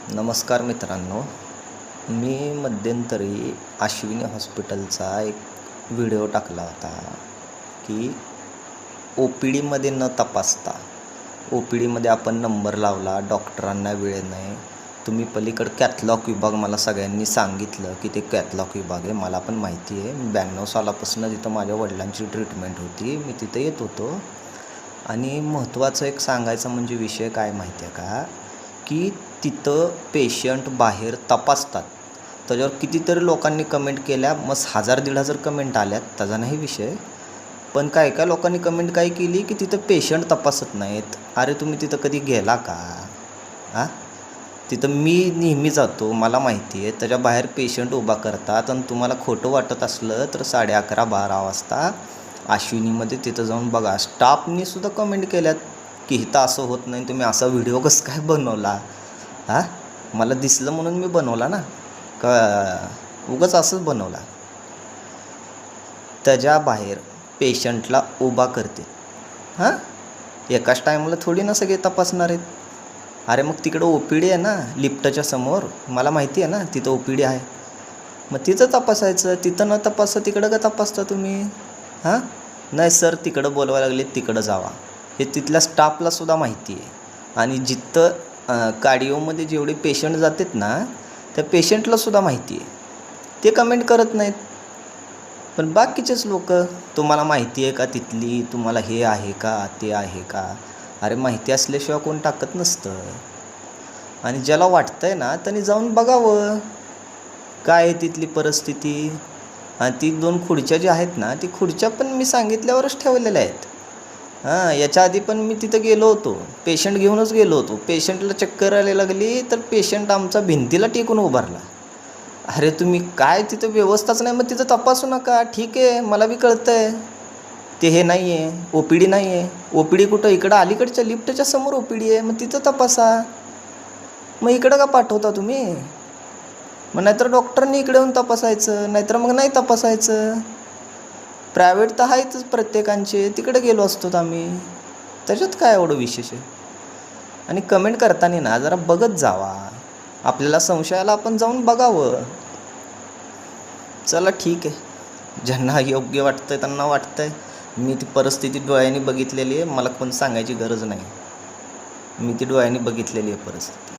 नमस्कार मित्रांनो, मी मध्यंतरी अश्विनी हॉस्पिटलचा एक व्हिडिओ टाकला होता की ओ पी डीमध्ये न तपासता ओ पी डीमध्ये आपण नंबर लावला, डॉक्टरांना वेळ नाही, तुम्ही पलीकडं कॅथलॉग विभाग मला सगळ्यांनी सांगितलं की ते कॅथलॉग विभाग आहे. मला पण माहिती आहे. मी 92 सालापासून तिथं माझ्या वडिलांची ट्रीटमेंट होती, मी तिथं येत होतो. आणि महत्त्वाचं एक सांगायचं म्हणजे विषय काय माहिती आहे का, की तिथं पेशंट बाहेर तपासतात. त्याच्यावर कितीतरी लोकांनी कमेंट केल्या, मग 1000-1500 कमेंट आल्यात, त्याचा नाही विषय. पण काय काय लोकांनी कमेंट काय केली की तिथं पेशंट तपासत नाहीत. अरे तुम्ही तिथं कधी गेला का? तिथं मी नेहमी जातो, मला माहिती आहे. त्याच्या बाहेर पेशंट उभा करतात आणि तुम्हाला खोटं वाटत असलं तर 11:30-12 वाजता अश्विनीमध्ये तिथं जाऊन बघा. स्टाफनी सुद्धा कमेंट केल्यात की इथं असं होत नाही, तुम्ही असा व्हिडिओ कसं काय बनवला? मला दिसलं म्हणून मी बनवला ना, का उगाच असंच बनवला? त्याच्या बाहेर पेशंटला उभा करते. एकाच टायमाला थोडी ना सगळे तपासणार आहेत. अरे मग तिकडं ओ पी डी आहे ना, लिफ्टच्या समोर, मला माहिती आहे ना तिथं ओ पी डी आहे. मग तिथं तपासायचं. तिथं न तपासता तिकडं का तपासता तुम्ही? नाही सर, तिकडं बोलवायला लागले, तिकडं जावा, हे तिथल्या स्टाफलासुद्धा माहिती आहे. आणि जिथं कार्डिओमध्ये जेवढे पेशंट जातात ना, त्या पेशंटलासुद्धा माहिती आहे. ते कमेंट करत नाहीत. पण बाकीचेच लोक, तुम्हाला माहिती आहे का तिथली, तुम्हाला हे आहे का, ते आहे का? अरे माहिती असल्याशिवाय कोण टाकत नसतं. आणि ज्याला वाटतंय ना त्यांनी जाऊन बघावं काय आहे तिथली परिस्थिती. आणि ती 2 खुर्च्या ज्या आहेत ना, ती खुर्च्या पण मी सांगितल्यावरच ठेवलेल्या आहेत. याच्या आधी पण मी तिथं गेलो होतो, पेशंट घेऊनच गेलो होतो. पेशंटला चक्कर यायला लागली तर पेशंट आमचा भिंतीला टेकून उभारला. अरे तुम्ही काय, तिथं व्यवस्थाच नाही, मग तिथं तपासू नका. ठीक आहे, मला बी कळतं आहे ते हे नाही आहे, ओ पी डी नाही आहे. ओ पी डी कुठं? इकडं अलीकडच्या लिफ्टच्या समोर ओ पी डी आहे, मग तिथं तपासा. मग इकडं का पाठवता तुम्ही? मग नाहीतर डॉक्टरनी इकडे येऊन तपासायचं, नाहीतर मग नाही तपासायचं. प्रायव्हेट तर आहेतच प्रत्येकांचे, तिकडे गेलो असतो आम्ही. त्याच्यात काय एवढं विशेष आहे? आणि कमेंट करताना ना जरा बघत जावा. आपल्याला संशयाला आपण जाऊन बघावं. चला ठीक आहे, ज्यांना योग्य वाटतंय त्यांना वाटतंय. मी ती परिस्थिती डोळ्यांनी बघितलेली आहे, मला पण सांगायची गरज नाही. मी ती डोळ्यांनी बघितलेली आहे परिस्थिती.